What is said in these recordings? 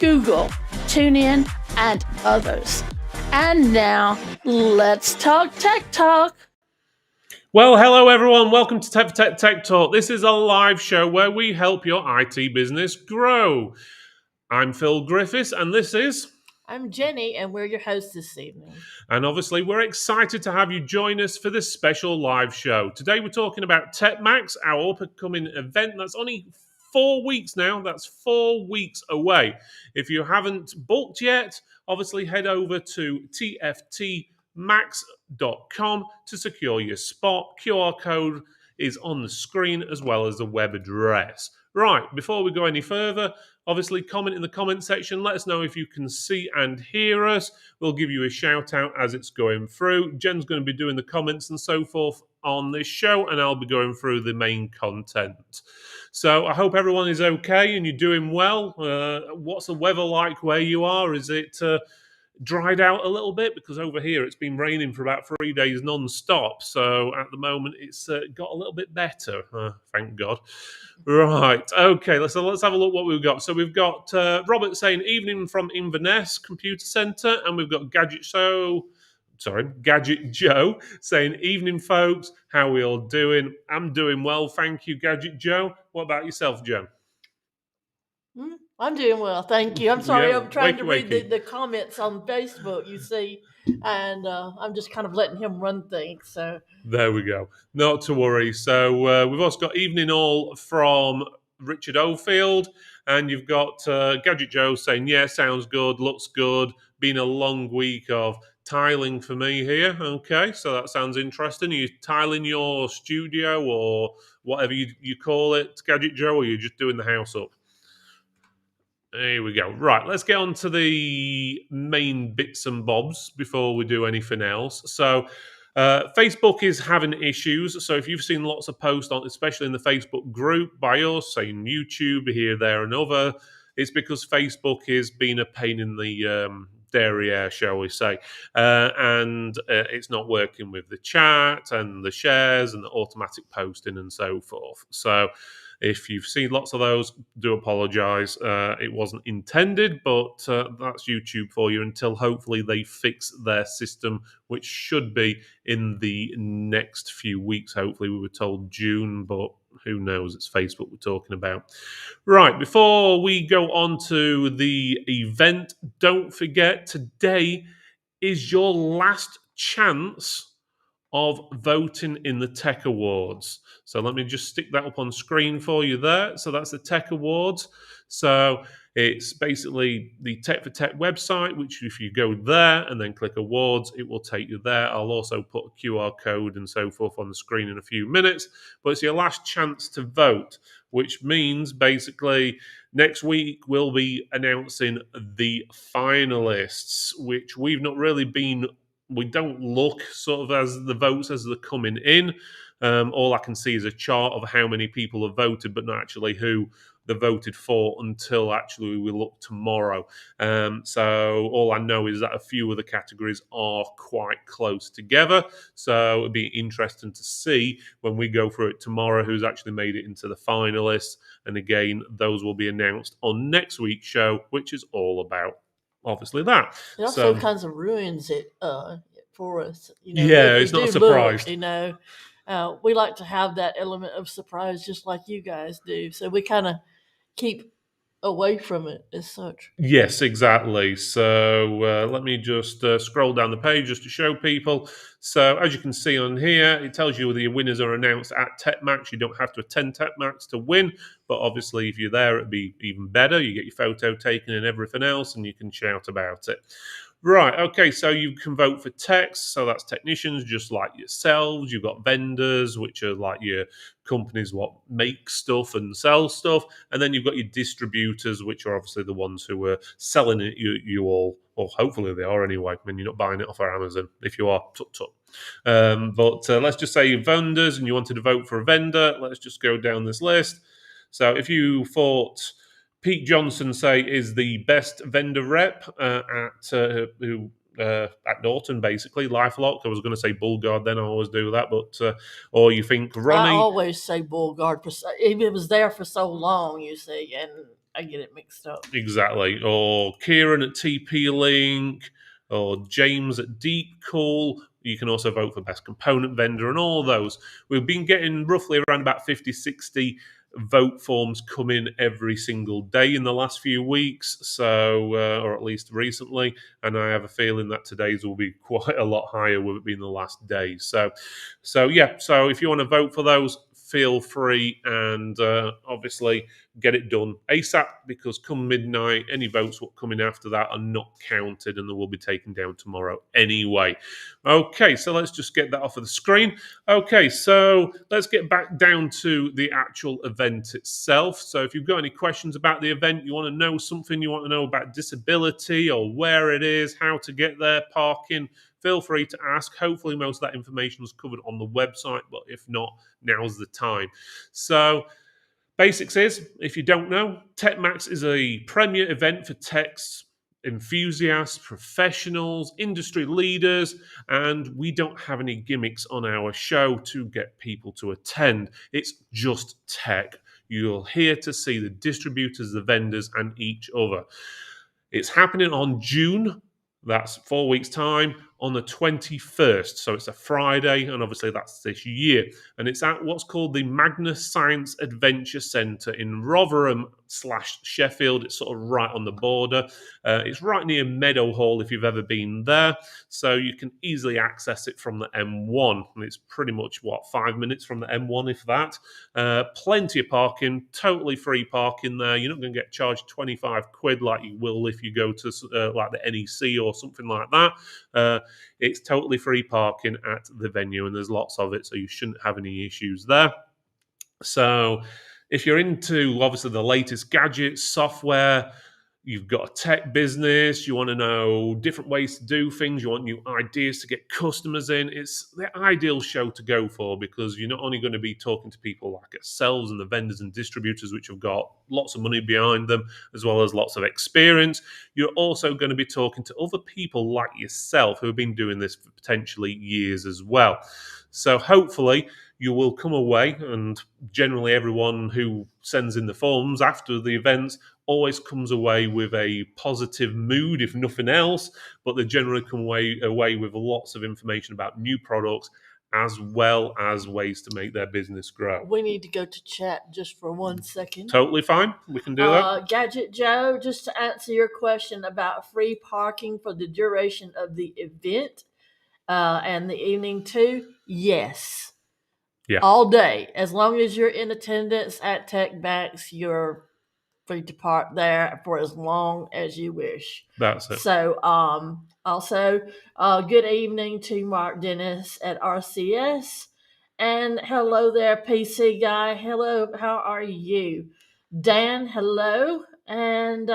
Google, TuneIn, and others. And now, let's talk Tech Talk. Well, hello everyone. Welcome to Tech for Tech Tech Talk. This is a live show where we help your IT business grow. I'm Phil Griffiths, and this is... I'm Jenny, and we're your hosts this evening. And obviously, we're excited to have you join us for this special live show. Today, we're talking about TechMax, our up-and-coming event that's only 4 weeks now. That's 4 weeks away. If you haven't booked yet, obviously head over to tftmax.com to secure your spot. QR code is on the screen as well as the web address. Right, before we go any further, obviously comment in the comment section. Let us know if you can see and hear us. We'll give you a shout out as it's going through. Jen's going to be doing the comments and so forth on this show, and I'll be going through the main content. So I hope everyone is okay and you're doing well. What's the weather like where you are? Is it dried out a little bit? Because over here it's been raining for about 3 days non-stop. So at the moment it's got a little bit better, thank God. Right, okay, let's have a look what we've got. So we've got Robert saying evening from Inverness Computer Centre, and we've got Gadget Joe saying evening folks, how are we all doing? I'm doing well, thank you, Gadget Joe. What about yourself, Joe? I'm doing well, thank you. I'm sorry, Yeah, I'm trying to read wakey. the comments on Facebook, you see, and I'm just kind of letting him run things. So There we go. Not to worry. So we've also got evening all from Richard Ofield, and you've got Gadget Joe saying, yeah, sounds good, looks good. Been a long week of tiling for me here. Okay, so that sounds interesting. Are you tiling your studio or whatever you call it, Gadget Joe, or are you just doing the house up? There we go. Right, let's get on to the main bits and bobs before we do anything else. So, Facebook is having issues. So, if you've seen lots of posts on, especially in the Facebook group by us, saying YouTube here, there, and other, it's because Facebook is being a pain in the derriere, shall we say, and it's not working with the chat and the shares and the automatic posting and so forth. So, if you've seen lots of those, do apologise. It wasn't intended, but that's YouTube for you until hopefully they fix their system, which should be in the next few weeks. Hopefully, we were told June, but who knows? It's Facebook we're talking about. Right, before we go on to the event, don't forget today is your last chance of voting in the Tech Awards. So let me just stick that up on screen for you there. So that's the Tech Awards. So it's basically the Tech for Tech website, which if you go there and then click awards, it will take you there. I'll also put a QR code and so forth on the screen in a few minutes. But it's your last chance to vote, which means basically next week we'll be announcing the finalists, which we've not really been... We don't look sort of as the votes as they're coming in. All I can see is a chart of how many people have voted, but not actually who they voted for until actually we look tomorrow. So all I know is that a few of the categories are quite close together. So it'd be interesting to see when we go through it tomorrow who's actually made it into the finalists. And again, those will be announced on next week's show, which is all about obviously that. it also kinds of ruins it for us. Yeah, it's not a surprise. Look, we like to have that element of surprise just like you guys do. So we kind of keep away from it as such. Yes, exactly. So let me just scroll down the page just to show people. So as you can see on here, it tells you the winners are announced at TechMax. You don't have to attend TechMax to win, but obviously if you're there, it'd be even better. You get your photo taken and everything else, and you can shout about it. Right, okay, so you can vote for techs, so that's technicians just like yourselves. You've got vendors, which are like your companies what make stuff and sell stuff, and then you've got your distributors, which are obviously the ones who are selling it you all, or hopefully they are anyway, when you're not buying it off our Amazon. If you are, tut. But let's just say you're vendors and you wanted to vote for a vendor. Let's just go down this list. So if you thought Pete Johnson, say, is the best vendor rep at Norton, basically, LifeLock. I was going to say Bullguard then, I always do that, but or you think Ronnie... I always say Bullguard. He was there for so long, you see, and I get it mixed up. Exactly. Or Kieran at TP Link, or James at Deep Cool. You can also vote for best component vendor and all those. We've been getting roughly around about 50, 60 vote forms come in every single day in the last few weeks, so or at least recently, and I have a feeling that today's will be quite a lot higher with it being the last day. So yeah, so if you want to vote for those, feel free, and obviously get it done ASAP, because come midnight, any votes that come in after that are not counted and they will be taken down tomorrow anyway. Okay, so let's just get that off of the screen. Okay, so let's get back down to the actual event itself. So if you've got any questions about the event, you want to know something, you want to know about disability or where it is, how to get there, parking, feel free to ask. Hopefully most of that information was covered on the website, but if not, now's the time. So basics is, if you don't know, TechMax is a premier event for techs, enthusiasts, professionals, industry leaders, and we don't have any gimmicks on our show to get people to attend. It's just tech. You're here to see the distributors, the vendors, and each other. It's happening on June. That's 4 weeks' time, on the 21st. So it's a Friday, and obviously that's this year. And it's at what's called the Magnus Science Adventure Centre in Rotherham/Sheffield. It's sort of right on the border. It's right near Meadowhall if you've ever been there. So you can easily access it from the M1. And it's pretty much, 5 minutes from the M1, if that. Plenty of parking, totally free parking there. You're not going to get charged 25 quid like you will if you go to like the NEC or something like that. It's totally free parking at the venue, and there's lots of it, so you shouldn't have any issues there. So if you're into, obviously, the latest gadgets, software, you've got a tech business, you want to know different ways to do things, you want new ideas to get customers in, it's the ideal show to go for, because you're not only going to be talking to people like ourselves and the vendors and distributors, which have got lots of money behind them, as well as lots of experience. You're also going to be talking to other people like yourself who have been doing this for potentially years as well. So hopefully you will come away, and generally everyone who sends in the forms after the events always comes away with a positive mood, if nothing else, but they generally come away with lots of information about new products, as well as ways to make their business grow. We need to go to chat just for 1 second. Totally fine. We can do that. Gadget Joe, just to answer your question about free parking for the duration of the event and the evening too, yes. Yeah. All day. As long as you're in attendance at TechMax, you're free to park there for as long as you wish. That's it. So, also, good evening to Mark Dennis at RCS. And hello there, PC guy. Hello, how are you? Dan, hello. And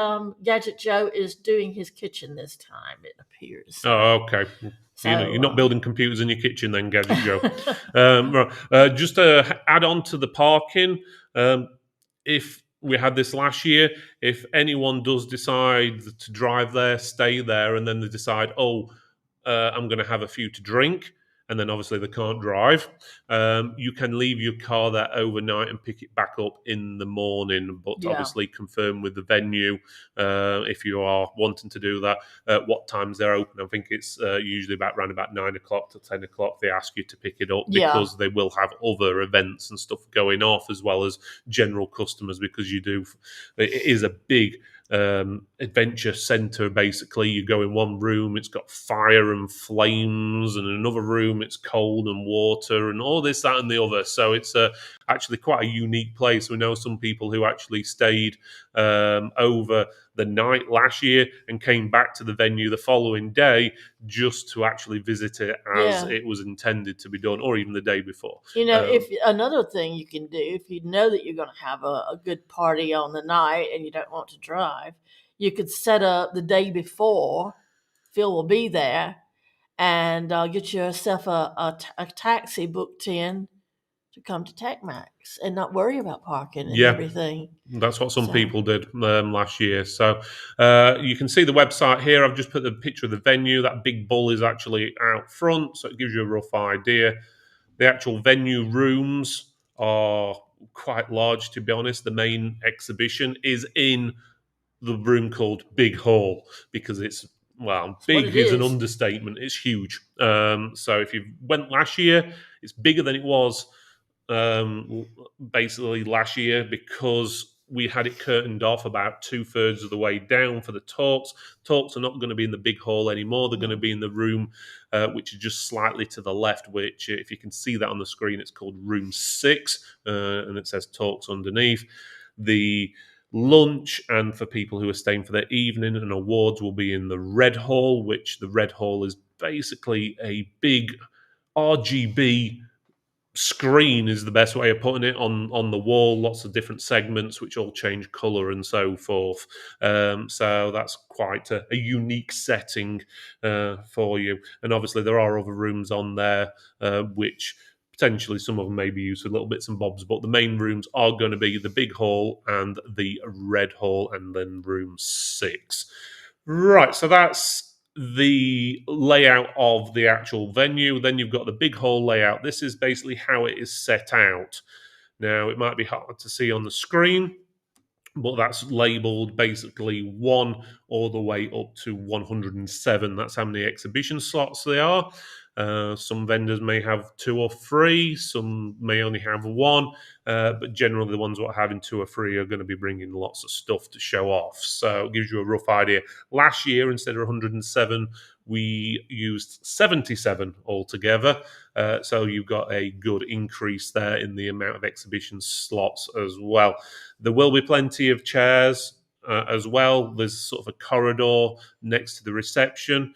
Gadget Joe is doing his kitchen this time, it appears. Oh, okay. So, you're not building computers in your kitchen then, Gadget Joe. Right. Just to add on to the parking, if we had this last year, if anyone does decide to drive there, stay there, and then they decide, I'm going to have a few to drink, and then obviously they can't drive, you can leave your car there overnight and pick it back up in the morning, but obviously confirm with the venue if you are wanting to do that, what times they're open. I think it's usually around about 9 o'clock to 10 o'clock they ask you to pick it up, because they will have other events and stuff going off, as well as general customers, because it is a big adventure center. Basically, you go in one room, it's got fire and flames, and in another room it's cold and water and all this, that and the other. So it's actually quite a unique place. We know some people who actually stayed over the night last year and came back to the venue the following day just to actually visit it as it was intended to be done, or even the day before. If another thing you can do, if you know that you're going to have a good party on the night and you don't want to drive, you could set up the day before. Phil will be there, and get yourself a taxi booked in to come to TechMax and not worry about parking and everything. That's what some people did last year. So you can see the website here. I've just put the picture of the venue. That big bull is actually out front, so it gives you a rough idea. The actual venue rooms are quite large, to be honest. The main exhibition is in the room called Big Hall because it's, well, what big it is an is. understatement. It's huge. So if you went last year, it's bigger than it was basically last year because we had it curtained off about 2/3 of the way down for the talks. Talks are not going to be in the big hall anymore. They're going to be in the room which is just slightly to the left, which, if you can see that on the screen, it's called Room 6, and it says talks underneath. The lunch and for people who are staying for their evening and awards will be in the Red Hall, which the Red Hall is basically a big RGB screen is the best way of putting it on the wall. Lots of different segments which all change color and so forth. So that's quite a unique setting for you. And obviously there are other rooms on there which potentially some of them may be used for little bits and bobs, but the main rooms are going to be the big hall and the Red Hall, and then room 6. Right, so that's the layout of the actual venue. Then you've got the big hall layout. This is basically how it is set out. Now, it might be hard to see on the screen, but that's labeled basically 1 all the way up to 107. That's how many exhibition slots there are. Some vendors may have 2 or 3, some may only have 1, but generally the ones that are having 2 or 3 are going to be bringing lots of stuff to show off. So it gives you a rough idea. Last year, instead of 107, we used 77 altogether. So you've got a good increase there in the amount of exhibition slots as well. There will be plenty of chairs as well. There's sort of a corridor next to the reception,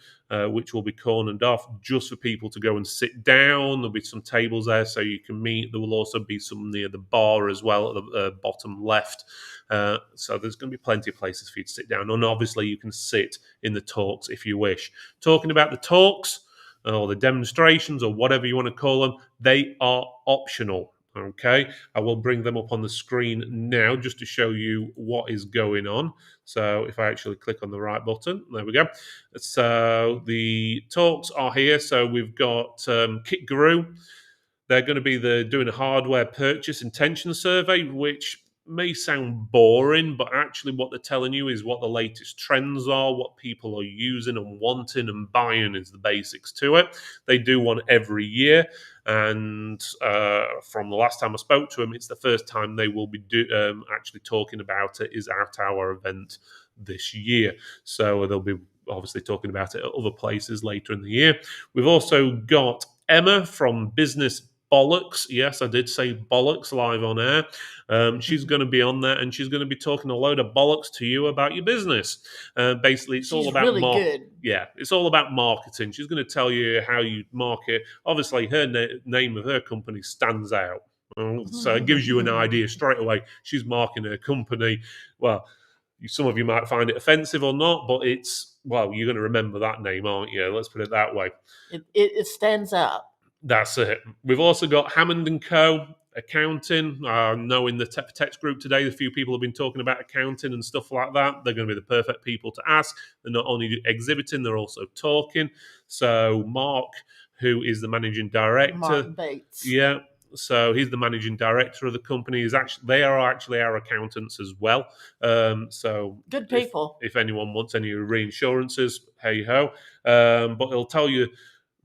which will be cornered off just for people to go and sit down. There'll be some tables there so you can meet. There will also be some near the bar as well at the bottom left. So there's going to be plenty of places for you to sit down. And obviously you can sit in the talks if you wish. Talking about the talks or the demonstrations or whatever you want to call them, they are optional. Okay, I will bring them up on the screen now just to show you what is going on. So if I actually click on the right button, there we go. So the talks are here. So we've got Kit Guru. They're going to be doing a hardware purchase intention survey, which may sound boring, but actually what they're telling you is what the latest trends are, what people are using and wanting and buying is the basics to it. They do one every year, and from the last time I spoke to them, it's the first time they will be actually talking about it is at our event this year. So they'll be obviously talking about it at other places later in the year. We've also got Emma from Business Bollocks. Yes, I did say bollocks live on air. She's going to be on there and she's going to be talking a load of bollocks to you about your business. Basically, it's all about really good. Yeah, it's all about marketing. She's going to tell you how you market. Obviously, her name of her company stands out. So it gives you an idea straight away. She's marketing her company. Well, some of you might find it offensive or not, but it's, well, you're going to remember that name, aren't you? Let's put it that way. It stands out. That's it. We've also got Hammond & Co. Accounting. I know in the text group today, a few people have been talking about accounting and stuff like that. They're going to be the perfect people to ask. They're not only exhibiting, they're also talking. So Mark, who is the managing director. Mark Bates. Yeah. So he's the managing director of the company. They are actually our accountants as well. So good people. If anyone wants any reinsurances, hey ho. But he'll tell you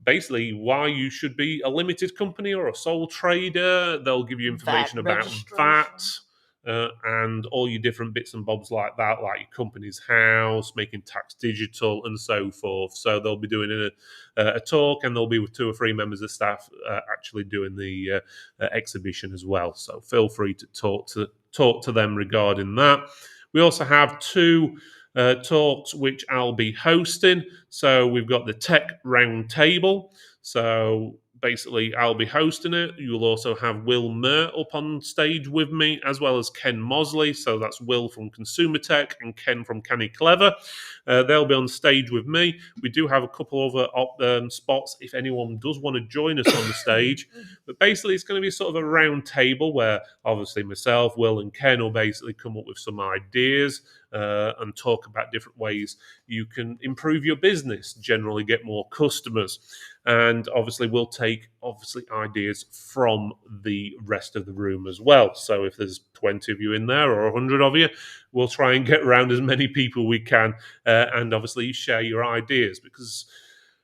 basically why you should be a limited company or a sole trader. They'll give you information about VAT and all your different bits and bobs like that, like your company's house, making tax digital and so forth. So they'll be doing a talk, and they'll be with 2 or 3 members of staff actually doing the exhibition as well. So feel free to talk to them regarding that. We also have 2 talks which I'll be hosting. So we've got the Tech Roundtable. So basically, I'll be hosting it. You'll also have Will Murr up on stage with me, as well as Ken Mosley. So that's Will from Consumer Tech and Ken from Canny Clever. They'll be on stage with me. We do have a couple other spots if anyone does want to join us on the stage. But basically, it's going to be sort of a round table where obviously myself, Will, and Ken will basically come up with some ideas and talk about different ways you can improve your business, generally get more customers. And obviously, we'll take ideas from the rest of the room as well. So if there's 20 of you in there or 100 of you, we'll try and get around as many people we can and obviously share your ideas, because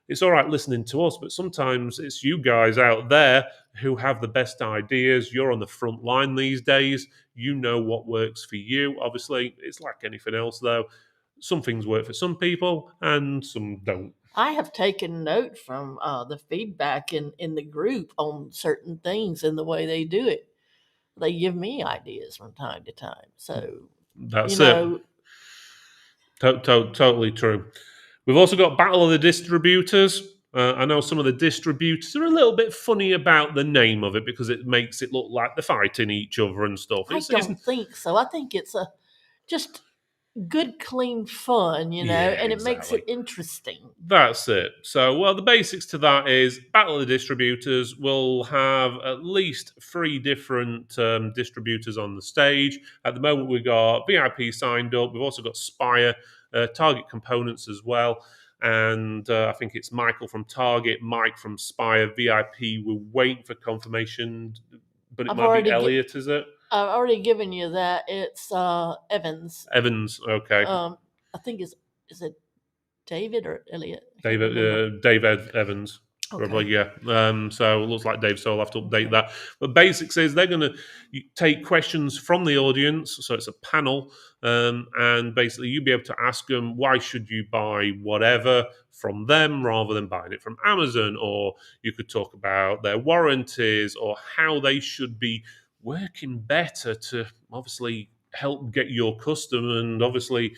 it's all right listening to us, but sometimes it's you guys out there who have the best ideas. You're on the front line these days. You know what works for you. Obviously, it's like anything else, though. Some things work for some people and some don't. I have taken note from the feedback in the group on certain things and the way they do it. They give me ideas from time to time. So, That's you know, it. Totally true. We've also got Battle of the Distributors. I know some of the distributors are a little bit funny about the name of it because it makes it look like they're fighting each other and stuff. I don't think so. I think it's just good, clean fun, and it makes it interesting. That's it. So, well, the basics to that is Battle of the Distributors will have at least 3 different distributors on the stage. At the moment, we've got VIP signed up. We've also got Spire, Target Components as well. And I think it's Michael from Target, Mike from Spire, VIP. We're waiting for confirmation, but it might be Elliot, is it? I've already given you that. It's Evans. Evans, okay. I think is it David or Elliot? David Evans. Okay. Probably, yeah. So it looks like Dave, so I'll have to update that. But basics is they're going to take questions from the audience, so it's a panel, and basically you'll be able to ask them, why should you buy whatever from them rather than buying it from Amazon? Or you could talk about their warranties or how they should be working better to obviously help get your customer, and obviously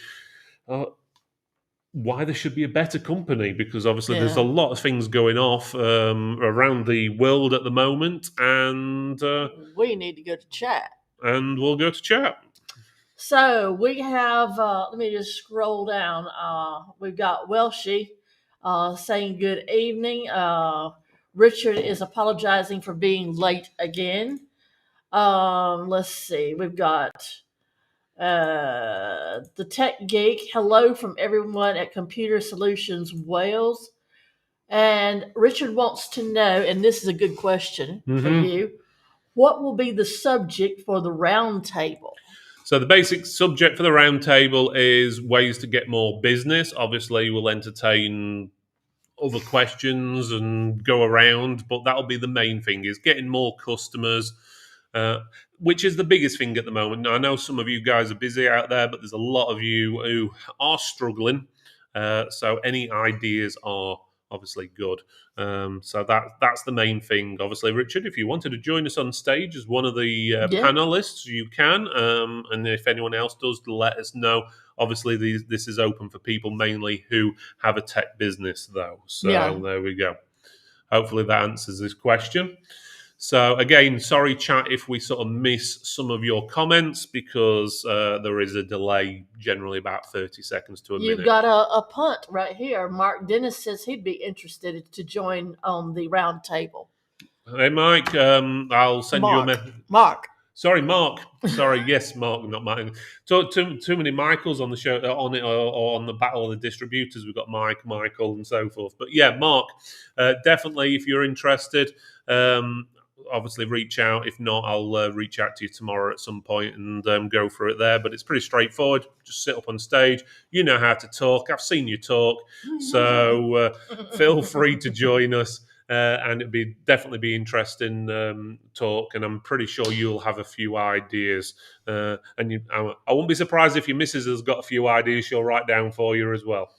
why there should be a better company, because obviously there's a lot of things going off around the world at the moment, and we need to go to chat. And we'll go to chat. So we have, let me just scroll down. We've got Welshie saying good evening. Richard is apologizing for being late again. Let's see. We've got the Tech Geek. Hello from everyone at Computer Solutions Wales. And Richard wants to know, and this is a good question for you, what will be the subject for the round table? So the basic subject for the round table is ways to get more business. Obviously, we'll entertain other questions and go around, but that'll be the main thing, is getting more customers, which is the biggest thing at the moment. Now, I know some of you guys are busy out there, but there's a lot of you who are struggling. So any ideas are obviously good. So that's the main thing. Obviously, Richard, if you wanted to join us on stage as one of the panelists, you can. And if anyone else does, let us know. Obviously, this is open for people mainly who have a tech business, though. So there we go. Hopefully that answers this question. So again, sorry, chat, if we sort of miss some of your comments, because there is a delay, generally about 30 seconds to a minute. You've got a punt right here. Mark Dennis says he'd be interested to join on the round table. Hey, Mike, I'll send you a message. Mark. Sorry, Mark. Sorry, yes, Mark, not Mike. So too many Michaels on the show, on it, or on the Battle of the Distributors. We've got Mike, Michael, and so forth. But yeah, Mark, definitely, if you're interested, obviously reach out. If not, I'll reach out to you tomorrow at some point and go through it there. But it's pretty straightforward. Just sit up on stage. You know how to talk. I've seen you talk. So feel free to join us. And it'd definitely be interesting talk, and I'm pretty sure you'll have a few ideas. I won't be surprised if your missus has got a few ideas she'll write down for you as well.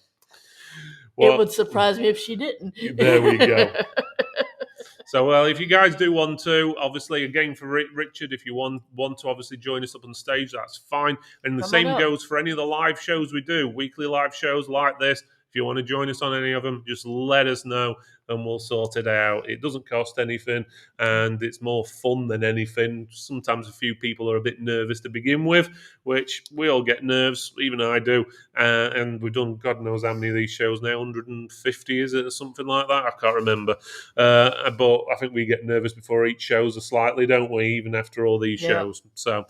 It would surprise me if she didn't. There we go. So, well, if you guys do want to, obviously, again, for Richard, if you want to obviously join us up on stage, that's fine. And the same goes for any of the live shows we do, weekly live shows like this. If If you want to join us on any of them, just let us know and we'll sort it out. It doesn't cost anything and it's more fun than anything. Sometimes a few people are a bit nervous to begin with, which we all get nerves, even I do. And we've done God knows how many of these shows now, 150 is it, or something like that? I can't remember. But I think we get nervous before each shows slightly, don't we, even after all these shows. So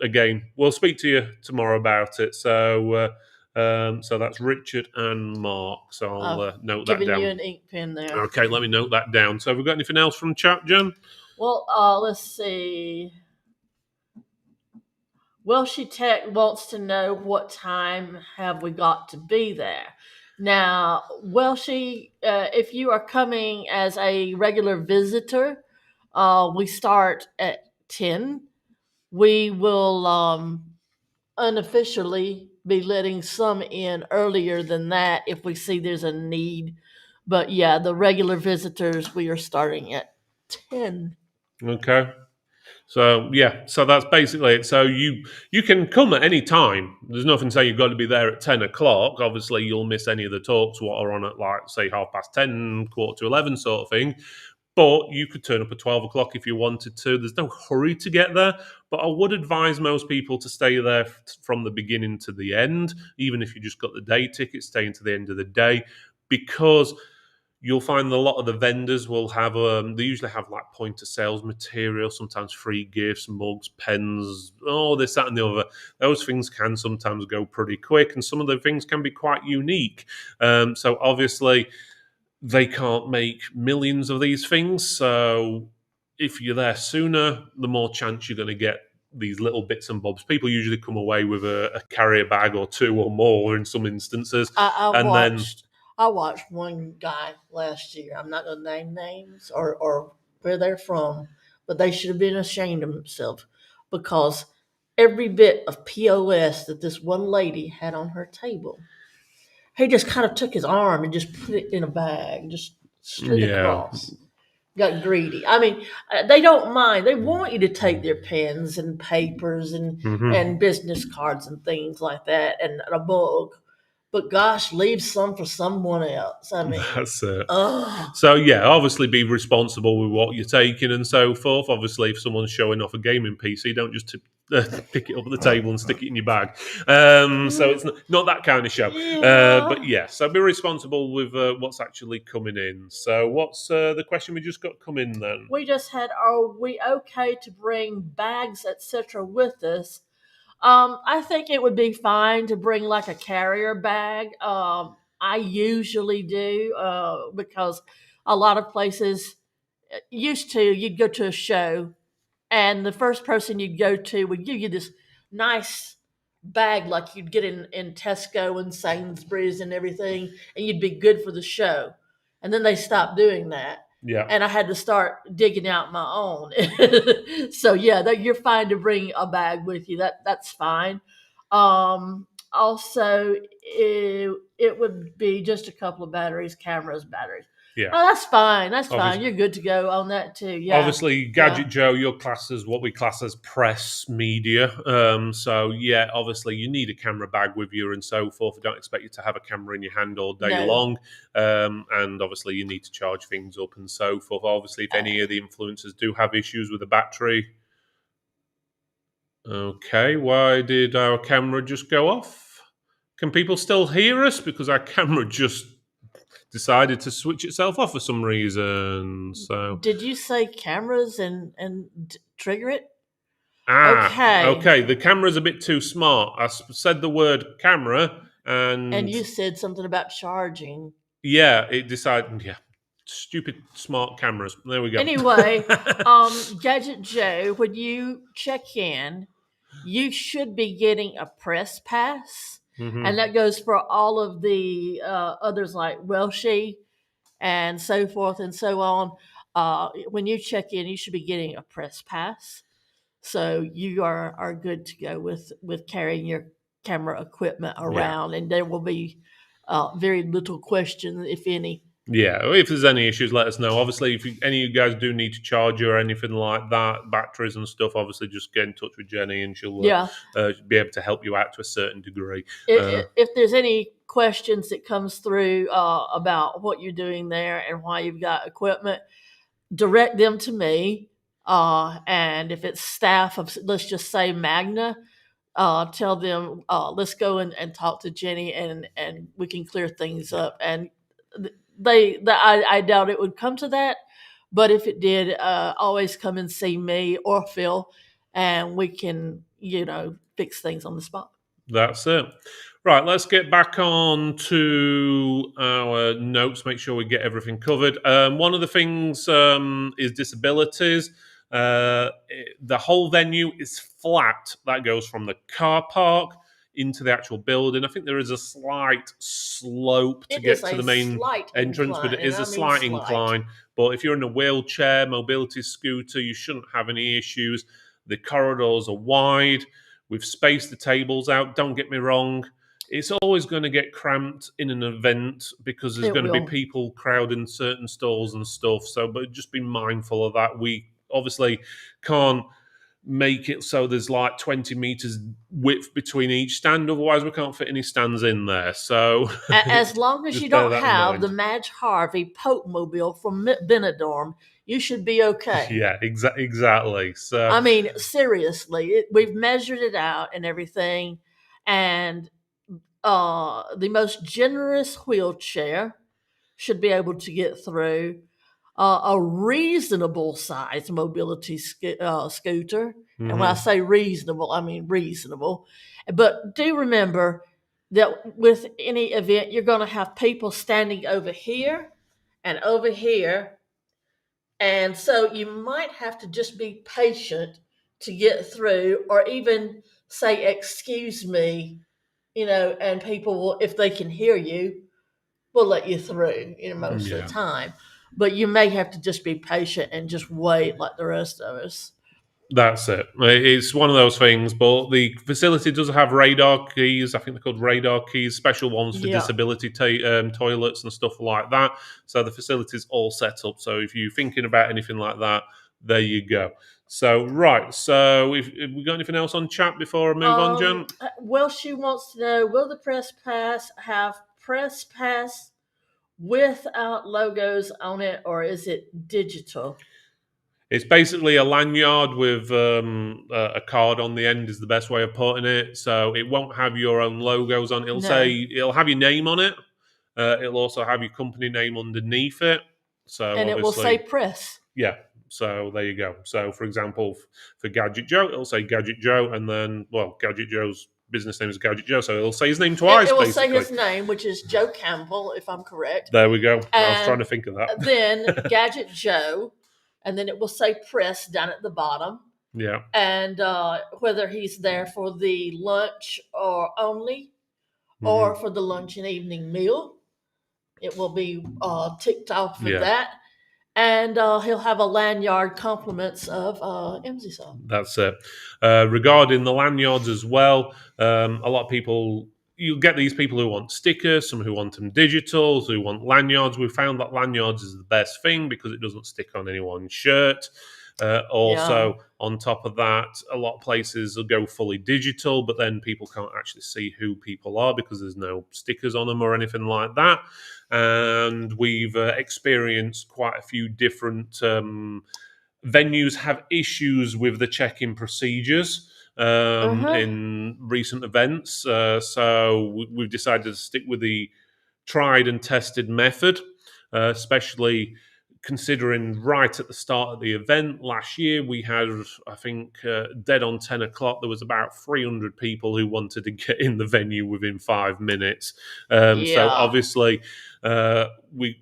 again, we'll speak to you tomorrow about it. So that's Richard and Mark. So I'll note that down. Giving you an ink pen there. Okay, let me note that down. So have we got anything else from chat, Jen? Well, let's see. Welshie Tech wants to know what time have we got to be there. Now, Welshie, if you are coming as a regular visitor, we start at 10. We will unofficially be letting some in earlier than that if we see there's a need. But yeah, the regular visitors, we are starting at 10. Okay. So yeah, so that's basically it. So you can come at any time. There's nothing saying you've got to be there at 10 o'clock. Obviously, you'll miss any of the talks what are on at like say 10:30, 11:15 sort of thing. But you could turn up at 12 o'clock if you wanted to. There's no hurry to get there. But I would advise most people to stay there from the beginning to the end, even if you just got the day ticket, staying to the end of the day, because you'll find a lot of the vendors will have they usually have like point of sales material, sometimes free gifts, mugs, pens, this, that, and the other. Those things can sometimes go pretty quick, and some of the things can be quite unique. So obviously, they can't make millions of these things. So if you're there sooner, the more chance you're going to get these little bits and bobs. People usually come away with a carrier bag or two or more in some instances. I watched one guy last year. I'm not going to name names or where they're from, but they should have been ashamed of themselves because every bit of POS that this one lady had on her table, he just kind of took his arm and just put it in a bag, just slid across. Got greedy. I mean, they don't mind. They want you to take their pens and papers and business cards and things like that and a mug. But gosh, leave some for someone else. I mean, that's it. So yeah, obviously be responsible with what you're taking and so forth. Obviously, if someone's showing off a gaming PC, don't just pick it up at the table and stick it in your bag. So it's not that kind of show. But yeah, so be responsible with what's actually coming in. So what's the question we just got coming then? We just had, are we okay to bring bags, etc., with us? I think it would be fine to bring like a carrier bag. I usually do because a lot of places you'd go to a show and the first person you'd go to would give you this nice bag like you'd get in Tesco and Sainsbury's and everything, and you'd be good for the show. And then they stopped doing that. Yeah. And I had to start digging out my own. So yeah, you're fine to bring a bag with you. That's fine. Also, it would be just a couple of batteries, batteries. Yeah. Oh, that's fine. That's fine. You're good to go on that too. Yeah. Obviously, Gadget Joe, your class is what we class as press media. So yeah, obviously you need a camera bag with you and so forth. I don't expect you to have a camera in your hand all day long. And obviously you need to charge things up and so forth. Obviously, if any of the influencers do have issues with the battery. Okay, why did our camera just go off? Can people still hear us? Because our camera just decided to switch itself off for some reason. So did you say cameras and trigger it? Okay. The camera's a bit too smart. I said the word camera, and you said something about charging. Yeah, it decided. Yeah, stupid smart cameras. There we go. Anyway, Gadget Joe, when you check in, you should be getting a press pass. And that goes for all of the others like Welshie and so forth and so on. When you check in, you should be getting a press pass. So you are good to go with carrying your camera equipment around. And there will be very little question, if any, Yeah, if there's any issues, let us know. Obviously, if any of you guys do need to charge or anything like that, batteries and stuff, obviously just get in touch with Jenny and she'll Yeah. be able to help you out to a certain degree. If there's any questions that comes through about what you're doing there and why you've got equipment, direct them to me. And if it's staff of, let's just say, Magna, tell them, let's go and talk to Jenny and we can clear things up. And I doubt it would come to that. But if it did, always come and see me or Phil, and we can, fix things on the spot. That's it. Right, let's get back on to our notes, make sure we get everything covered. One of the things is disabilities. The whole venue is flat. That goes from the car park into the actual building. I think there is a slight slope to get to the main entrance, but it is a slight incline. But if you're in a wheelchair, mobility scooter, you shouldn't have any issues. The corridors are wide. We've spaced the tables out. Don't get me wrong. It's always going to get cramped in an event because there's going to be people crowding certain stalls and stuff. But just be mindful of that. We obviously can't make it so there's like 20 meters width between each stand. Otherwise, we can't fit any stands in there. So as long as you don't have the Madge Harvey Pope Mobile from Benidorm, you should be okay. Yeah, exactly. So I mean, seriously, we've measured it out and everything, and the most generous wheelchair should be able to get through. A reasonable size mobility scooter. And when I say reasonable, I mean reasonable. But do remember that with any event, you're going to have people standing over here and over here. And so you might have to just be patient to get through, or even say, excuse me, and people will, if they can hear you, will let you through, most of the time. But you may have to just be patient and just wait like the rest of us. That's it. It's one of those things, but the facility does have radar keys. I think they're called radar keys, special ones for disability toilets and stuff like that. So the facility's all set up. So if you're thinking about anything like that, there you go. So, right. So if we got anything else on chat before I move on, Jen? Well, she wants to know, will the press pass have press pass without logos on it, or is it digital? It's basically a lanyard with a card on the end is the best way of putting it. So it won't have your own logos on it. It'll have your name on it. It'll also have your company name underneath it. So and it will say press. Yeah. So there you go. So for example, for Gadget Joe, it'll say Gadget Joe, and then Gadget Joe's business name is Gadget Joe, so it'll say his name twice. It will say his name, which is Joe Campbell, if I'm correct. There we go. I was trying to think of that. Then Gadget Joe. And then it will say press down at the bottom. Yeah. And whether he's there for the lunch or only, or for the lunch and evening meal, it will be ticked off with that. And he'll have a lanyard compliments of MZSOF. That's it. Regarding the lanyards as well, a lot of people... You'll get these people who want stickers, some who want them digital, who want lanyards. We found that lanyards is the best thing because it doesn't stick on anyone's shirt. On top of that, a lot of places will go fully digital, but then people can't actually see who people are because there's no stickers on them or anything like that. And we've experienced quite a few different venues have issues with the check-in procedures. In recent events. So we've decided to stick with the tried and tested method, especially considering right at the start of the event last year, we had, I think, dead on 10 o'clock, there was about 300 people who wanted to get in the venue within 5 minutes. So obviously, we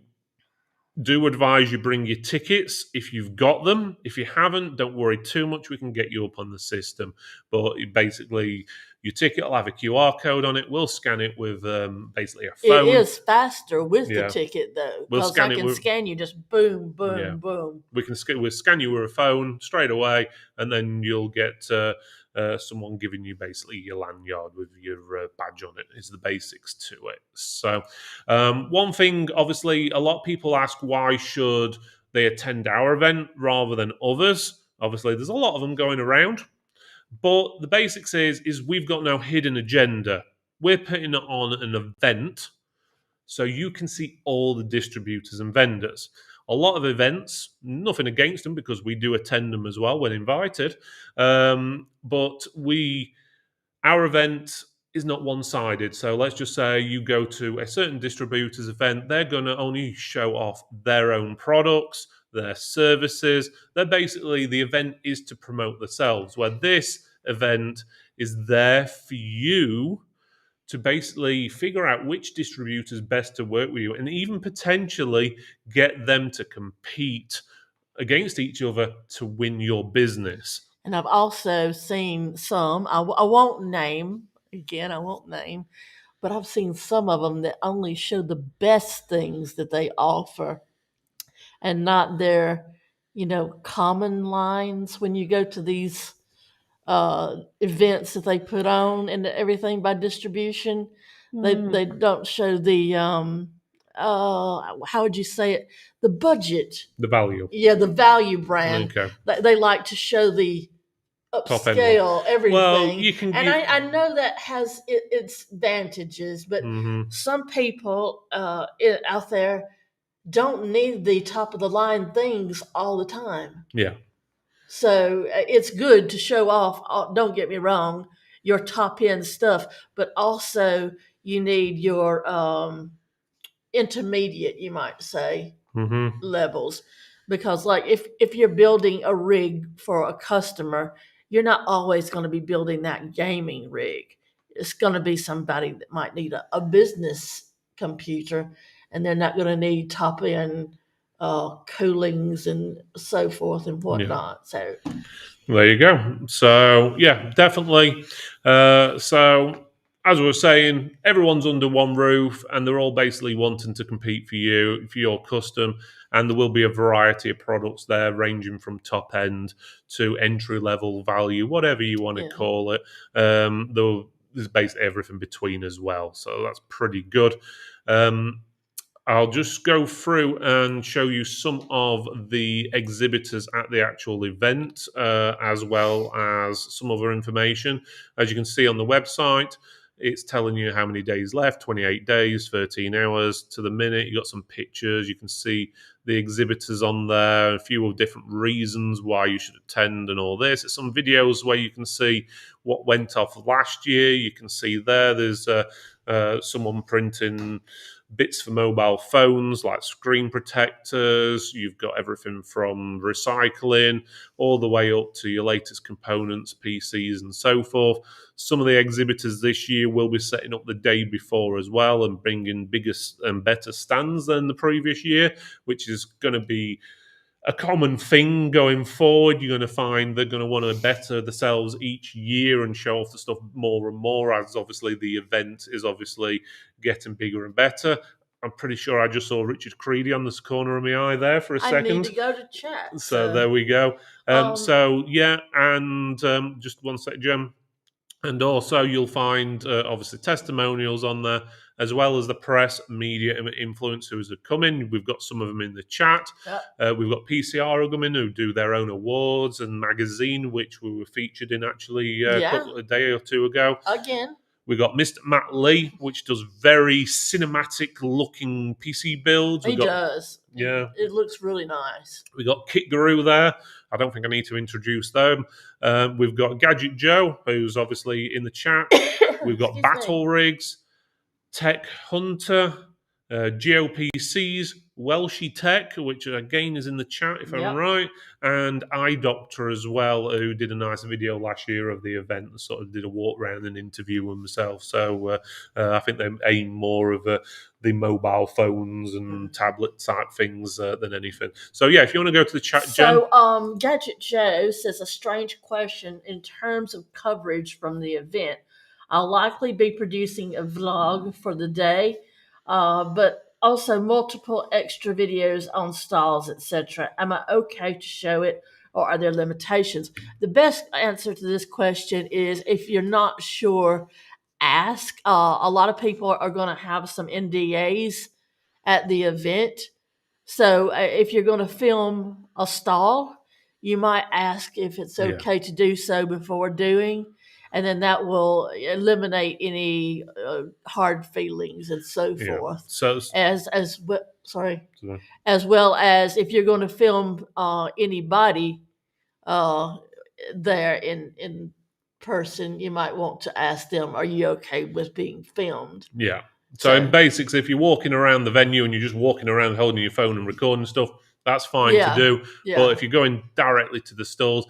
do advise you bring your tickets if you've got them. If you haven't, don't worry too much. We can get you up on the system. But basically, your ticket will have a QR code on it. We'll scan it with basically a phone. It is faster with the ticket, though. Because I can scan you just boom, boom, boom. We'll scan you with a phone straight away, and then you'll get someone giving you basically your lanyard with your badge on it is the basics to it. So one thing, obviously, a lot of people ask why should they attend our event rather than others. Obviously, there's a lot of them going around. But the basics is we've got no hidden agenda. We're putting on an event so you can see all the distributors and vendors. A lot of events, nothing against them because we do attend them as well when invited. But our event is not one-sided. So let's just say you go to a certain distributor's event, they're going to only show off their own products, their services. They're basically, the event is to promote themselves, where this event is there for you to basically figure out which distributors best to work with you and even potentially get them to compete against each other to win your business. And I've also seen some, I won't name, again, I won't name, but I've seen some of them that only show the best things that they offer and not their, common lines when you go to these events that they put on and everything by distribution. They don't show the how would you say it, the budget, The value. yeah, the value brand. Okay. They like to show the Top end upscale everything. Well, you can. And I know that has its advantages, but some people out there don't need the top of the line things all the time. Yeah. So it's good to show off, don't get me wrong, your top end stuff, but also you need your intermediate, you might say, levels. Because like if you're building a rig for a customer, you're not always going to be building that gaming rig. It's going to be somebody that might need a business computer, and they're not going to need top end coolings and so forth and whatnot. So there you go. So yeah, definitely. So as we were saying, everyone's under one roof and they're all basically wanting to compete for you, for your custom. And there will be a variety of products there, ranging from top end to entry level value, whatever you want to call it. There's basically everything between as well. So that's pretty good. I'll just go through and show you some of the exhibitors at the actual event, as well as some other information. As you can see on the website, it's telling you how many days left, 28 days, 13 hours to the minute. You got some pictures. You can see the exhibitors on there, a few of different reasons why you should attend and all this. There's some videos where you can see what went off last year. You can see there's someone printing bits for mobile phones like screen protectors. You've got everything from recycling all the way up to your latest components, PCs and so forth. Some of the exhibitors this year will be setting up the day before as well and bringing bigger and better stands than the previous year, which is going to be a common thing going forward. You're going to find they're going to want to better themselves each year and show off the stuff more and more, as obviously the event is obviously getting bigger and better. I'm pretty sure I just saw Richard Creedy on this corner of my eye there for a second. I need to go to chat. So there we go. So yeah, and just one sec, Jem. And also you'll find obviously testimonials on there, as well as the press, media, and influencers that come in. We've got some of them in the chat. Yep. We've got PCR who come in who do their own awards and magazine, which we were featured in actually a day or two ago. Again. We got Mr. Matt Lee, which does very cinematic-looking PC builds. He does. Yeah. It looks really nice. We got Kit Guru there. I don't think I need to introduce them. We've got Gadget Joe, who's obviously in the chat. We've got Battle Rigs, Tech Hunter, GeoPCs, Welshie Tech, which again is in the chat if I'm right, and iDoctor as well, who did a nice video last year of the event and sort of did a walk around and interview himself. So I think they aim more of the mobile phones and tablet type things than anything. So yeah, if you want to go to the chat, Jen. So Gadget Joe says a strange question in terms of coverage from the event. I'll likely be producing a vlog for the day, but also multiple extra videos on stalls, etc. Am I okay to show it, or are there limitations? The best answer to this question is, if you're not sure, ask. A lot of people are going to have some NDAs at the event. So if you're going to film a stall, you might ask if it's Yeah. okay to do so before doing, and then that will eliminate any hard feelings and so Yeah. forth. So, As well as if you're going to film anybody there in person, you might want to ask them, "Are you okay with being filmed?" yeah. So in So- basics, if you're walking around the venue and you're just walking around holding your phone and recording stuff, that's fine Yeah, to do. yeah. But if you're going directly to the stalls,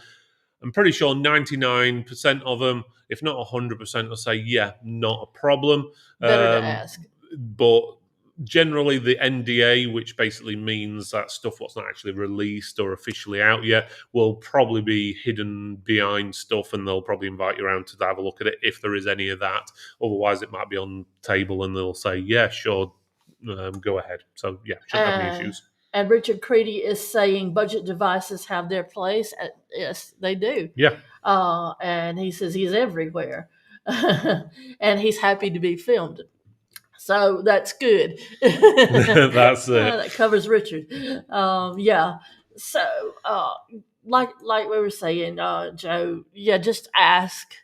I'm pretty sure 99% of them, if not 100%, will say, yeah, not a problem. Better to ask. But generally, the NDA, which basically means that stuff what's not actually released or officially out yet, will probably be hidden behind stuff, and they'll probably invite you around to have a look at it if there is any of that. Otherwise, it might be on table, and they'll say, yeah, sure, go ahead. So, yeah, shouldn't have any issues. And Richard Creedy is saying budget devices have their place. Yes, they do. Yeah. And he says he's everywhere. And he's happy to be filmed. So that's good. That's it. That covers Richard. Yeah. So, like we were saying, Joe, yeah, just ask.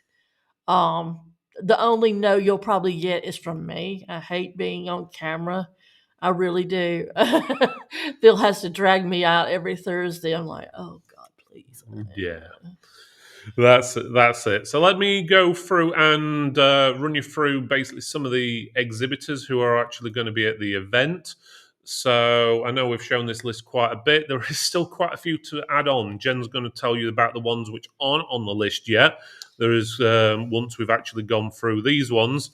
The only no you'll probably get is from me. I hate being on camera. I really do. Bill has to drag me out every Thursday. I'm like, oh God, please. Yeah. That's it. So let me go through and run you through basically some of the exhibitors who are actually going to be at the event. So I know we've shown this list quite a bit. There is still quite a few to add on. Jen's going to tell you about the ones which aren't on the list yet. There is once we've actually gone through these ones.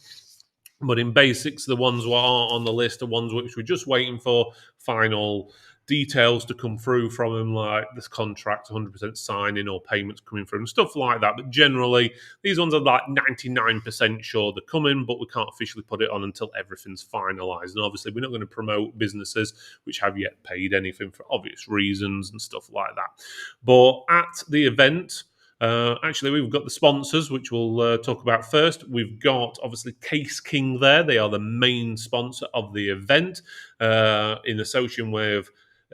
But in basics, the ones that aren't on the list are ones which we're just waiting for final details to come through from him, like this contract 100% signing or payments coming through and stuff like that. But generally, these ones are like 99% sure they're coming, but we can't officially put it on until everything's finalised. And obviously, we're not going to promote businesses which have yet paid anything for obvious reasons and stuff like that. But at the event, actually, we've got the sponsors, which we'll talk about first. We've got, obviously, Case King there. They are the main sponsor of the event in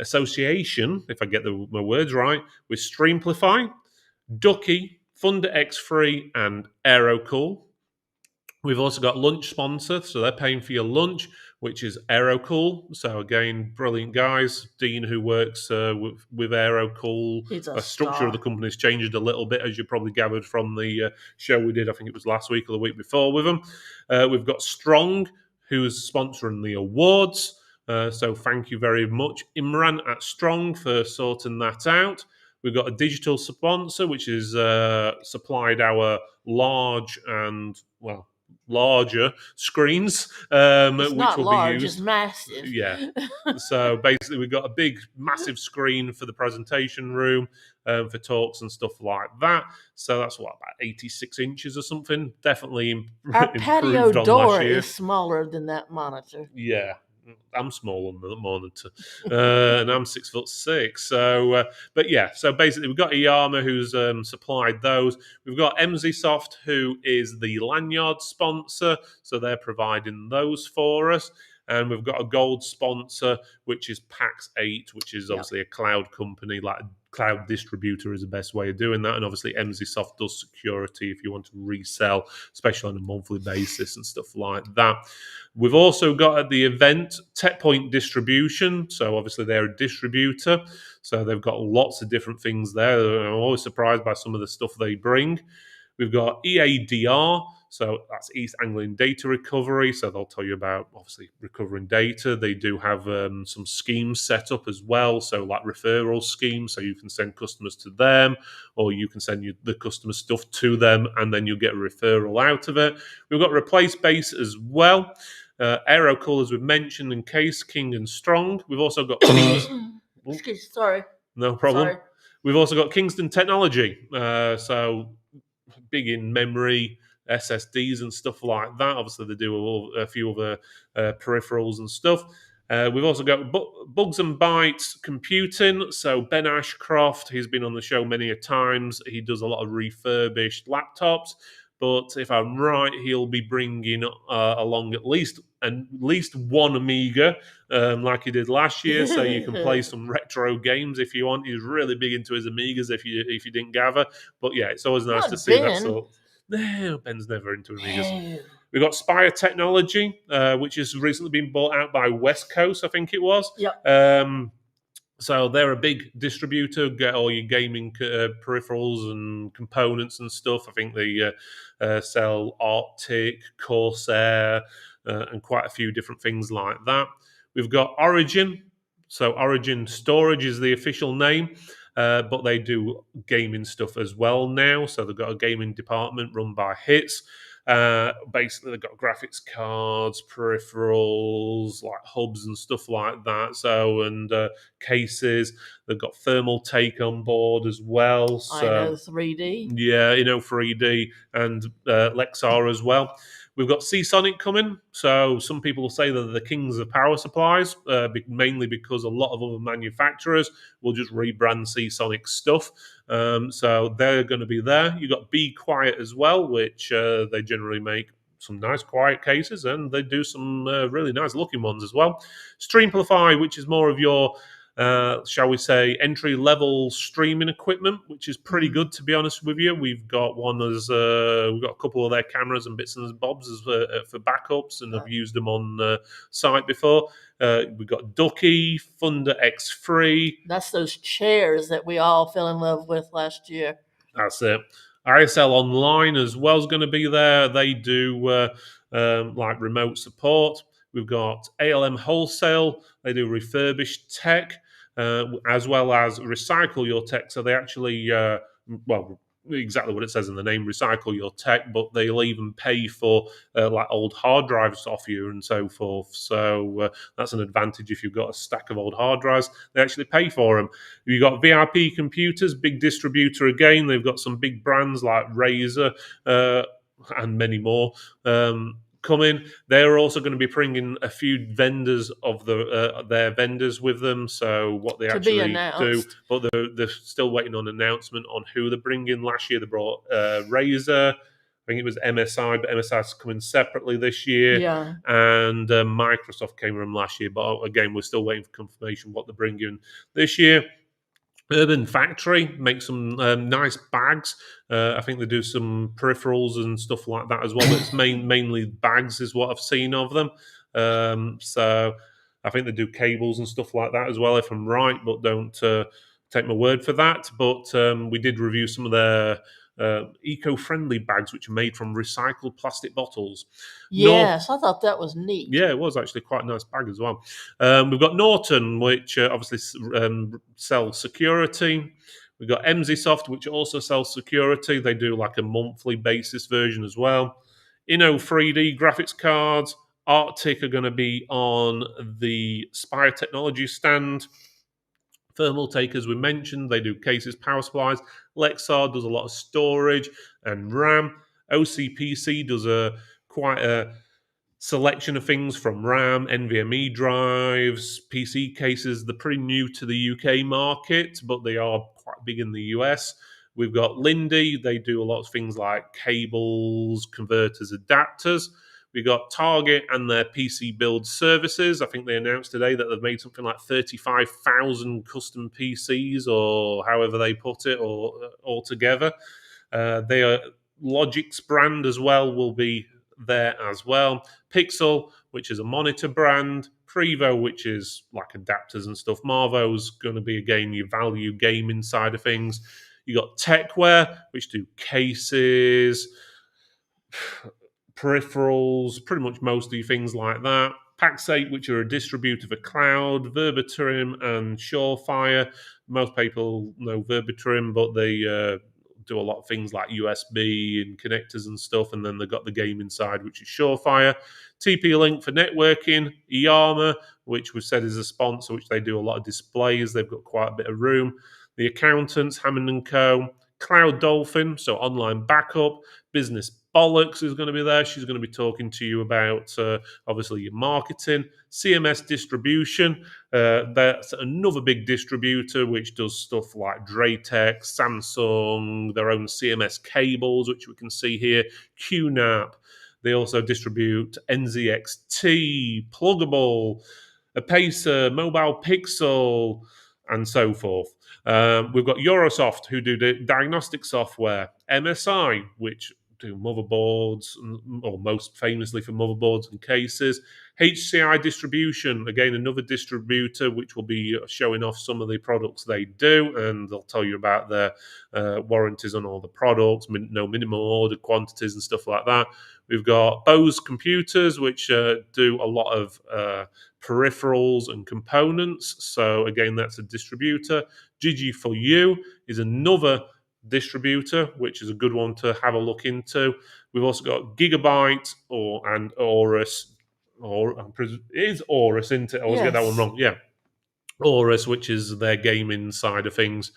association, if I get my words right, with Streamplify, Ducky, Thunder X3, and Aerocool. We've also got lunch sponsor, so they're paying for your lunch, which is Aerocool. So again, brilliant guys. Dean, who works with Aerocool, the structure of the company has changed a little bit, as you probably gathered from the show we did. I think it was last week or the week before with them. We've got Strong, who's sponsoring the awards. So thank you very much, Imran at Strong, for sorting that out. We've got a digital sponsor, which is supplied our large and, larger screens, It's which not will large, be used. it's massive. Yeah. So basically, we've got a big, massive screen for the presentation room, for talks and stuff like that. So that's about 86 inches or something. Definitely Our patio improved on door last year. is smaller than that monitor. Yeah, I'm small on the monitor, and I'm 6'6". So, but yeah, so basically we've got Iyama who's supplied those. We've got MZSoft, who is the lanyard sponsor, so they're providing those for us. And we've got a gold sponsor, which is Pax8, which is obviously a cloud company, like a cloud distributor is the best way of doing that. And obviously MZSoft does security if you want to resell, especially on a monthly basis and stuff like that. We've also got at the event TechPoint Distribution. So obviously they're a distributor. So they've got lots of different things there. I'm always surprised by some of the stuff they bring. We've got EADR, so that's East Anglian Data Recovery. So they'll tell you about, obviously, recovering data. They do have some schemes set up as well, so like referral schemes, so you can send customers to them, or you can send the customer stuff to them, and then you'll get a referral out of it. We've got Replace Base as well. Aerocool, as we've mentioned, and Case King and Strong. We've also got Sorry. No problem. Sorry. We've also got Kingston Technology. So big in memory, SSDs and stuff like that. Obviously, they do a few other peripherals and stuff. We've also got Bugs and Bytes Computing. So Ben Ashcroft, he's been on the show many a times. He does a lot of refurbished laptops. But if I'm right, he'll be bringing along at least one Amiga, like he did last year, so you can play some retro games if you want. He's really big into his Amigas, if you didn't gather. But yeah, it's always nice Not to see that Ben. sort. No, Ben's never into Amigas. No. We've got Spire Technology, which has recently been bought out by West Coast, I think it was. Yep. So they're a big distributor, get all your gaming peripherals and components and stuff. I think they sell Arctic, Corsair, and quite a few different things like that. We've got Origin. So Origin Storage is the official name, but they do gaming stuff as well now. So they've got a gaming department run by Hits. Basically, they've got graphics cards, peripherals, like hubs and stuff like that. So, and cases. They've got Thermal Take on board as well. So, I know 3D. Yeah, 3D and Lexar as well. We've got Seasonic coming. So some people say that they're the kings of power supplies, mainly because a lot of other manufacturers will just rebrand Seasonic stuff. So they're going to be there. You've got Be Quiet as well, which they generally make some nice quiet cases, and they do some really nice looking ones as well. Streamplify, which is more of your shall we say, entry-level streaming equipment, which is pretty good, to be honest with you. We've got we've got a couple of their cameras and bits and bobs for backups, and I've used them on site before. We've got Ducky, Thunder X3. That's those chairs that we all fell in love with last year. That's it. ISL Online as well is going to be there. They do like remote support. We've got ALM Wholesale. They do refurbished tech. As well as recycle your tech. So they actually, exactly what it says in the name, recycle your tech, but they'll even pay for like old hard drives off you and so forth. So that's an advantage if you've got a stack of old hard drives. They actually pay for them. You've got VIP Computers, big distributor again. They've got some big brands like Razer and many more. Coming. They're also going to be bringing a few vendors of their vendors with them. So what they actually do, but they're still waiting on an announcement on who they're bringing. Last year they brought Razer. I think it was MSI, but MSI's coming separately this year. Yeah. And Microsoft came from last year, but again, we're still waiting for confirmation what they're bringing this year. Urban Factory makes some nice bags. I think they do some peripherals and stuff like that as well. But it's mainly bags is what I've seen of them. So I think they do cables and stuff like that as well, if I'm right. But don't take my word for that. But we did review some of their eco-friendly bags, which are made from recycled plastic bottles. Yes, I thought that was neat. Yeah, it was actually quite a nice bag as well. We've got Norton, which obviously sells security. We've got Emsisoft, which also sells security. They do like a monthly basis version as well. Inno3D graphics cards. Arctic are going to be on the Spire Technology stand. Thermal Take, as we mentioned, they do cases, power supplies. Lexar does a lot of storage and RAM. OCPC does quite a selection of things from RAM, NVMe drives, PC cases. They're pretty new to the UK market, but they are quite big in the US. We've got Lindy. They do a lot of things like cables, converters, adapters. We got Target and their PC build services. I think they announced today that they've made something like 35,000 custom PCs, or however they put it, or altogether. They are Logic's brand as well will be there as well. Pixel, which is a monitor brand. Prevo, which is like adapters and stuff. Marvo's going to be again your value gaming side of things. You got Techware, which do cases, peripherals, pretty much most of the things like that. Pax8, which are a distributor for cloud, Verbatrim and Surefire. Most people know Verbatrim, but they do a lot of things like USB and connectors and stuff, and then they've got the gaming side, which is Surefire. TP-Link for networking, Iyama, which was said is a sponsor, which they do a lot of displays. They've got quite a bit of room. The Accountants, Hammond & Co., Cloud Dolphin, so online backup, Business Bollocks is going to be there. She's going to be talking to you about, obviously, your marketing, CMS distribution. That's another big distributor which does stuff like Draytech, Samsung, their own CMS cables, which we can see here, QNAP. They also distribute NZXT, Pluggable, Apacer, Mobile Pixel, and so forth. We've got Eurosoft, who do the diagnostic software, MSI, which do motherboards, or most famously for motherboards and cases. HCI Distribution, again, another distributor which will be showing off some of the products they do, and they'll tell you about their warranties on all the products, no minimum order quantities and stuff like that. We've got Bose Computers, which do a lot of peripherals and components. So again, that's a distributor. Digi4U is another distributor, which is a good one to have a look into. We've also got Gigabyte and Aorus. Is Aorus, isn't it? I always get that one wrong. Yeah. Aorus, which is their gaming side of things,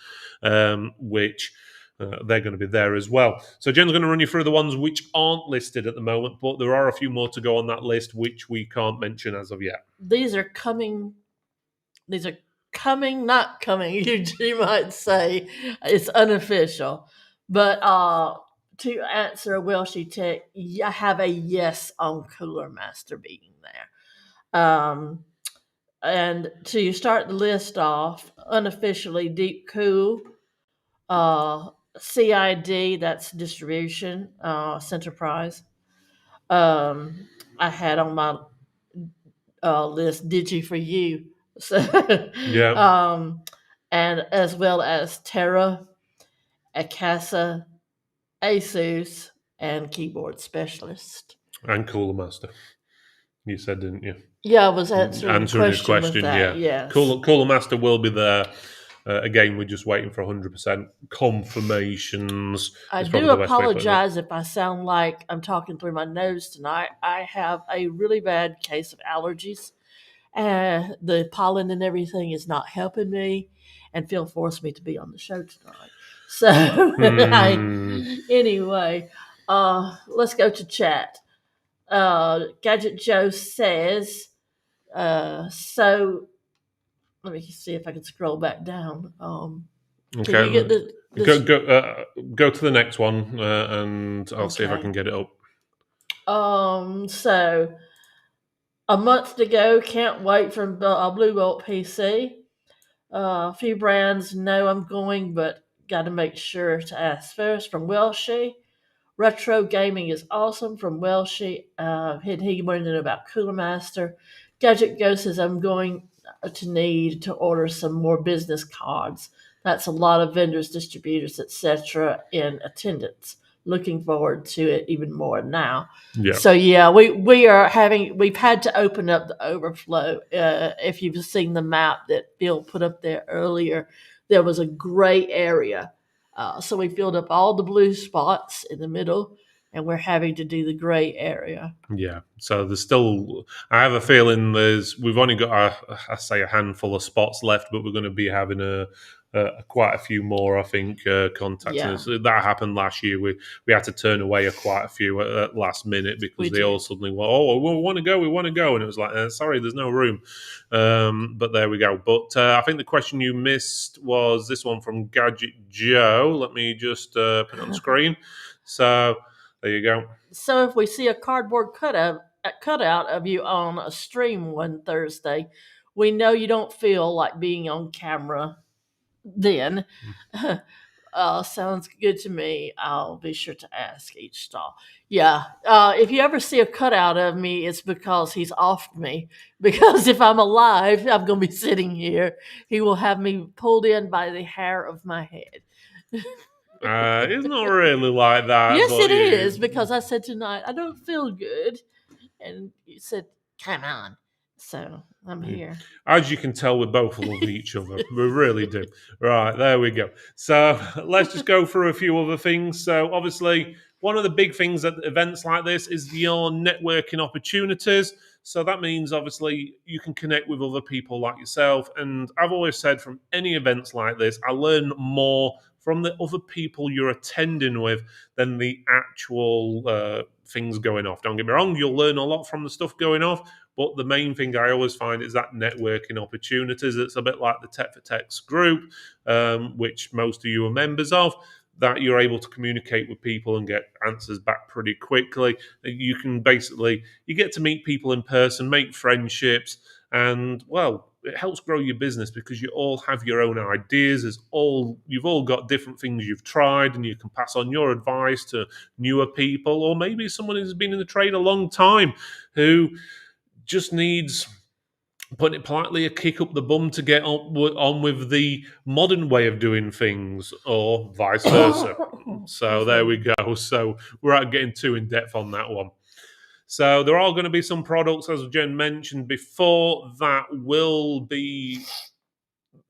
which they're going to be there as well. So Jen's going to run you through the ones which aren't listed at the moment, but there are a few more to go on that list, which we can't mention as of yet. These are coming, not coming, you might say. It's unofficial. But to answer Will She Tech, I have a yes on Cooler Master being there. And to start the list off, unofficially, Deep Cool, CID, that's distribution, Centerprise. I had on my list Digi4U. So, Yeah. and as well as Terra, Akasa, Asus, and Keyboard Specialist. And Cooler Master. You said, didn't you? Yeah, I was answering his question. With that, yeah. Yes. Cooler Master will be there. Again, we're just waiting for 100% confirmations. I do apologize if I sound like I'm talking through my nose tonight. I have a really bad case of allergies. The pollen and everything is not helping me, and Phil forced me to be on the show tonight. So anyway, let's go to chat. Gadget Joe says, so let me see if I can scroll back down. Okay. Can you get go to the next one, and I'll see if I can get it up. So a month to go. Can't wait for Blue Bolt PC. A few brands know I'm going, but got to make sure to ask first. From Welshie. Retro Gaming is awesome from Welshie. He wanted to know about Cooler Master. Gadget Go says I'm going to need to order some more business cards. That's a lot of vendors, distributors, etc. in attendance. Looking forward to it even more now. Yeah. So yeah, we've had to open up the overflow. If you've seen the map that Bill put up there earlier, there was a gray area. So we filled up all the blue spots in the middle, and we're having to do the gray area. Yeah. So there's still, I have a feeling we've only got, a handful of spots left, but we're going to be having quite a few more, I think, contacting us. That happened last year. We had to turn away quite a few at last minute because they all suddenly went, oh, we want to go. And it was like, sorry, there's no room. But there we go. But I think the question you missed was this one from Gadget Joe. Let me just put it on screen. So there you go. So if we see a cardboard cutout of you on a stream one Thursday, we know you don't feel like being on camera then. Sounds good to me. I'll be sure to ask each stall. Yeah. If you ever see a cutout of me, it's because he's offed me. Because if I'm alive, I'm going to be sitting here. He will have me pulled in by the hair of my head. It's not really like that. Yes, it is, because I said tonight, I don't feel good. And you said, come on. So I'm here. As you can tell, we both love each other. We really do. Right, there we go. So let's just go through a few other things. So obviously, one of the big things at events like this is your networking opportunities. So that means obviously you can connect with other people like yourself. And I've always said from any events like this, I learn more from the other people you're attending with than the actual things going off. Don't get me wrong, you'll learn a lot from the stuff going off, but the main thing I always find is that networking opportunities. It's a bit like the Tech for Techs group, which most of you are members of, that you're able to communicate with people and get answers back pretty quickly. You can basically, you get to meet people in person, make friendships, and well, it helps grow your business because you all have your own ideas. You've all got different things you've tried, and you can pass on your advice to newer people, or maybe someone who's been in the trade a long time who just needs, putting it politely, a kick up the bum to get on with the modern way of doing things, or vice versa. So there we go. So we're not getting too in depth on that one. So there are going to be some products, as Jen mentioned before, that will be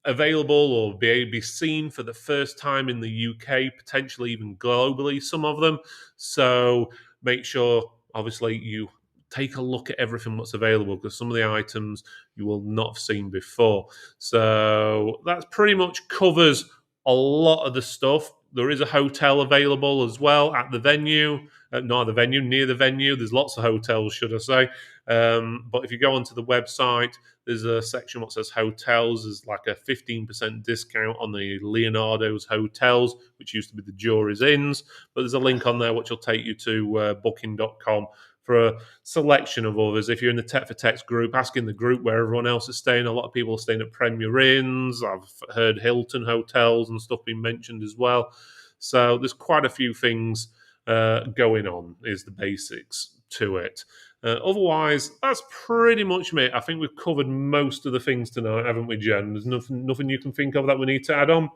available or be seen for the first time in the UK, potentially even globally, some of them. So make sure, obviously, you take a look at everything that's available, because some of the items you will not have seen before. So that pretty much covers a lot of the stuff. There is a hotel available as well at the venue. Not the venue, near the venue. There's lots of hotels, should I say. But if you go onto the website, there's a section that says hotels. There's like a 15% discount on the Leonardo's hotels, which used to be the Jury's Inns. But there's a link on there which will take you to booking.com for a selection of others. If you're in the Tech for Techs group, ask in the group where everyone else is staying. A lot of people are staying at Premier Inns. I've heard Hilton hotels and stuff being mentioned as well. So there's quite a few things going on, is the basics to it. Otherwise, that's pretty much me. I think we've covered most of the things tonight, haven't we, Jen? There's nothing you can think of that we need to add on?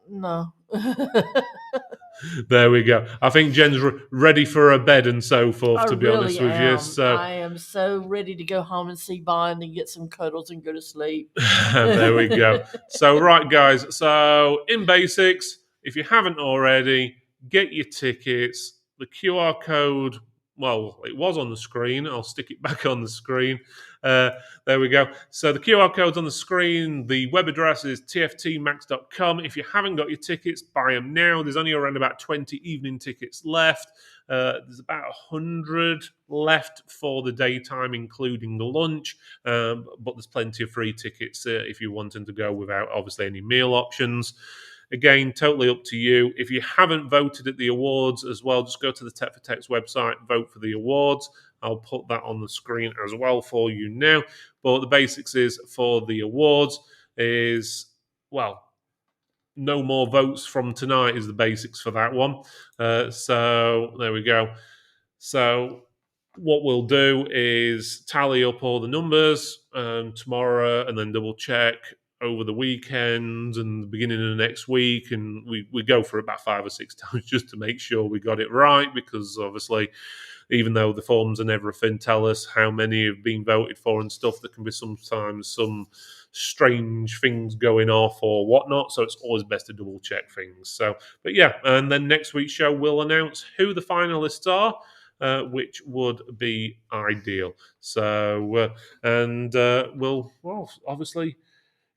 No. There we go. I think Jen's ready for a bed and so forth, to be honest with you. So I am so ready to go home and see Bond and get some cuddles and go to sleep. there we go. So, right, guys. So, in basics, if you haven't already, get your tickets. The QR code, well, it was on the screen. I'll stick it back on the screen. There we go. So the QR code's on the screen. The web address is tftmax.com. If you haven't got your tickets, buy them now. There's only around about 20 evening tickets left. There's about 100 left for the daytime, including the lunch. But there's plenty of free tickets if you're wanting to go without, obviously, any meal options. Again, totally up to you. If you haven't voted at the awards as well, just go to the Tech for Techs website, vote for the awards. I'll put that on the screen as well for you now. But the basics is for the awards is, well, no more votes from tonight is the basics for that one. So there we go. So what we'll do is tally up all the numbers tomorrow, and then double check over the weekend and the beginning of the next week, and we go for about 5 or 6 times just to make sure we got it right, because obviously, even though the forms and everything tell us how many have been voted for and stuff, there can be sometimes some strange things going off or whatnot, so it's always best to double check things. So, but yeah, and then next week's show will announce who the finalists are, which would be ideal. So, we'll obviously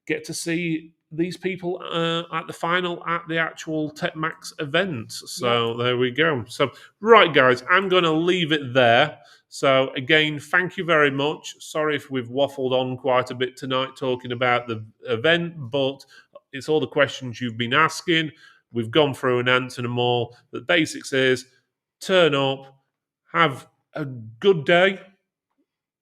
get to see these people at the final at the actual TechMax event. So There we go. So, right, guys, I'm going to leave it there. So, again, thank you very much. Sorry if we've waffled on quite a bit tonight talking about the event, but it's all the questions you've been asking. We've gone through and answered them all. The basics is turn up, have a good day.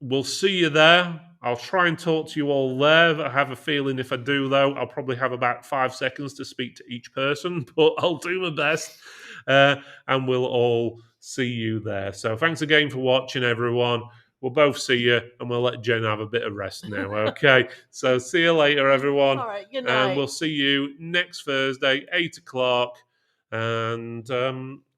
We'll see you there. I'll try and talk to you all there. I have a feeling if I do, though, I'll probably have about 5 seconds to speak to each person, but I'll do my best. And we'll all see you there. So thanks again for watching, everyone. We'll both see you, and we'll let Jen have a bit of rest now, okay? So see you later, everyone. All right, good night. And we'll see you next Thursday, 8 o'clock. And